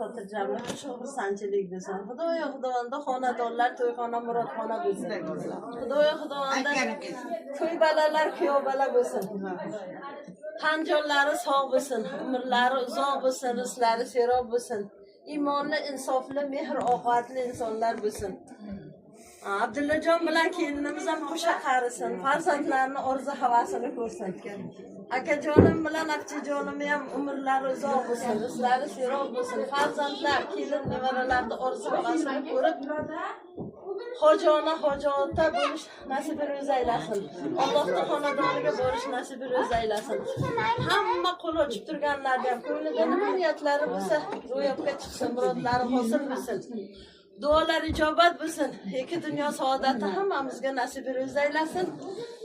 xotirjamlik, xushxursandchilik bo'lsin. Xudoyo xudovanda xonadonlar to'yxona murodxona bo'lsin. Xudoyo xudovanda to'y balalar kuyov bala bo'lsin. Qanjonlari sog' bo'lsin, umrlari uzoq bo'lsin, rizqlari serob bo'lsin. Iymonli, insofli, mehr oqibatli insonlar bo'lsin. Abdullajon bilan kelinimiz ham qo'sha qarisin, farzandlarni orzu havasini ko'rsin. Akajonim bilan aqchajonim ham umrlari uzoq bo'lsin, rizqlari serob bo'lsin. Farzandlar, kelin, nevaralarni orzu havasini ko'rib, hojona hojotda bo'lish nasibini o'zi aylasin. Allohning xonadoniga borish nasibini o'zi aylasin. Hamma qo'l ochib turganlarga ham ko'nglida nima niyatlari bo'lsa, ro'yobga chiqsin, murodlari hosil bo'lsin. Duolar ijobat bo'lsin. Ikki dunyo saodati hammamizga nasibini o'zi aylasin.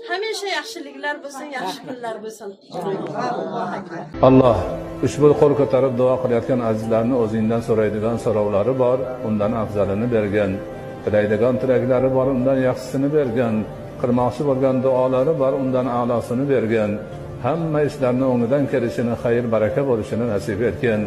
Hamisha yaxshiliklar bo'lsin, yaxshi kunlar bo'lsin. Alloh ushbu qo'l ko'tarib duo qilayotgan azizlarni o'zingdan so'raydigan so'rovlari bor, undan afzalini bergan. Tilaydigan tilaklari bor, undan yaxshisini bergan. Qilmoqchi bo'lgan duolari bor, undan a'losini bergan. Hamma ishlarni o'ngidan kelishini, xayr baraka bo'lishini nasib etgan.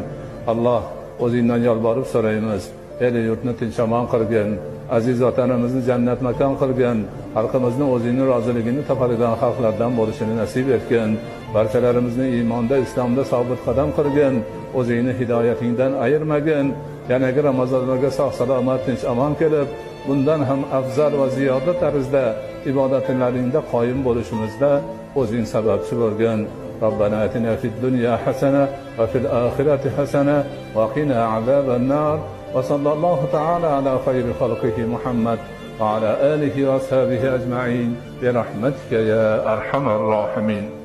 Alloh o'zingdan yolborib so'raymiz. El yurtni tinch-amon qilgin, aziz vatanimizni jannat makon qilgin, xalqimizni o'zingning roziligini topadigan xalqlardan bo'lishini nasib etgin. Barchalarimizni iymonda, islomda sobit qadam qilgin, o'zingni hidoyatingdan ayirmagin. Yanagi Ramazonlarga sog' salomat, tinch amon kelib, bundan ham afzal va ziyoda tarzda ibodatlaringda qoyim bo'lishimizda o'zing sababchi bo'lgin. ربنا آتنا في الدنيا حسنة وفي الآخرة حسنة وقنا عذاب النار وصلى الله تعالى على خير خلقه محمد وعلى آله وأصحابه أجمعين برحمتك يا أرحم الراحمين.